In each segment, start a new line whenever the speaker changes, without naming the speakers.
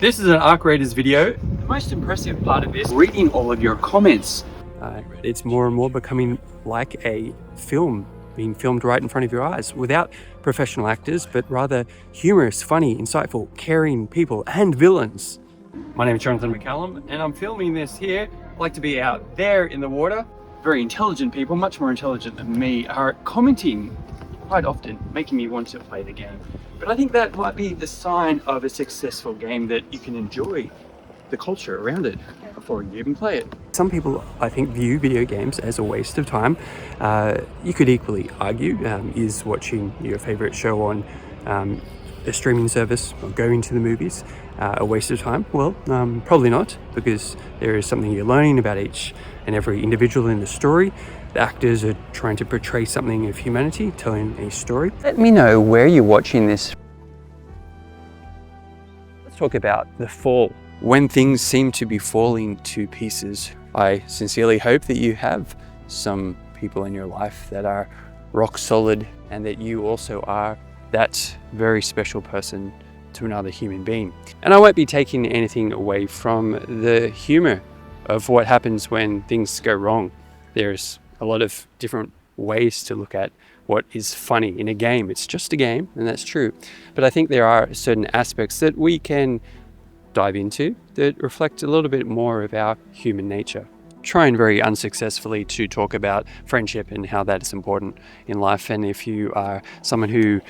This is an ARC Raiders video. The most impressive part of this, reading all of your comments. It's more and more becoming like a film, being filmed right in front of your eyes without professional actors, but rather humorous, funny, insightful, caring people and villains. My name is Jonathan McCallum and I'm filming this here. I like to be out there in the water. Very intelligent people, much more intelligent than me, are commenting quite often, making me want to play the game. But I think that might be the sign of a successful game, that you can enjoy the culture around it before you even play it. Some people, I think, view video games as a waste of time. You could equally argue, is watching your favorite show on a streaming service or going to the movies a waste of time? Well, probably not, because there is something you're learning about each and every individual in the story. The actors are trying to portray something of humanity, telling a story. Let me know where you're watching this. Let's talk about the fall. When things seem to be falling to pieces, I sincerely hope that you have some people in your life that are rock solid, and that you also are that very special person to another human being. And I won't be taking anything away from the humor of what happens when things go wrong. There's a lot of different ways to look at what is funny in a game. It's just a game, and that's true. But I think there are certain aspects that we can dive into that reflect a little bit more of our human nature. Trying very unsuccessfully to talk about friendship and how that is important in life. And if you are someone who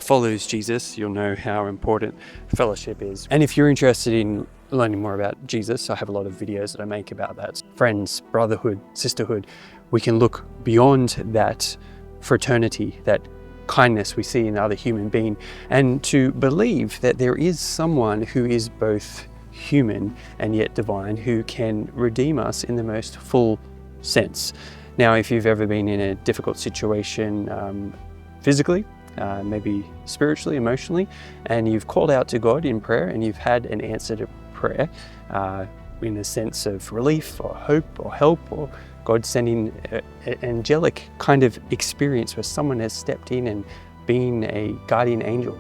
follows Jesus, you'll know how important fellowship is. And if you're interested in learning more about Jesus, I have a lot of videos that I make about that. Friends, brotherhood, sisterhood. We can look beyond that fraternity, that kindness we see in another human being, and to believe that there is someone who is both human and yet divine, who can redeem us in the most full sense. Now, if you've ever been in a difficult situation physically, maybe spiritually, emotionally, and you've called out to God in prayer and you've had an answer to prayer in a sense of relief or hope or help, or God sending an angelic kind of experience where someone has stepped in and been a guardian angel,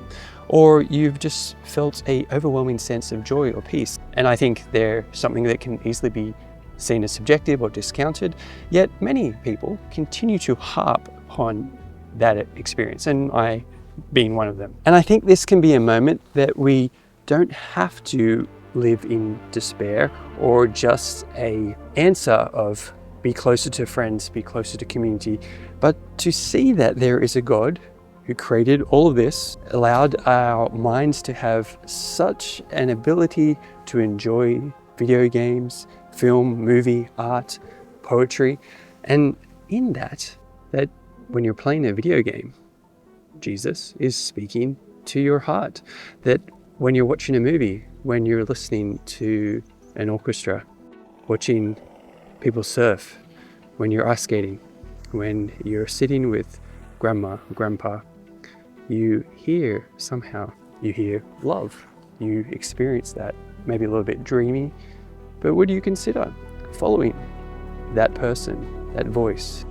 or you've just felt an overwhelming sense of joy or peace. And I think they're something that can easily be seen as subjective or discounted, yet many people continue to harp upon that experience, and I being one of them. And I think this can be a moment that we don't have to live in despair or just an answer of be closer to friends, be closer to community, but to see that there is a God who created all of this, allowed our minds to have such an ability to enjoy video games, film, movie, art, poetry, and in that when you're playing a video game, Jesus is speaking to your heart. That when you're watching a movie, when you're listening to an orchestra, watching people surf, when you're ice skating, when you're sitting with grandma, grandpa, you hear love. You experience that, maybe a little bit dreamy, but would you consider following that person, that voice?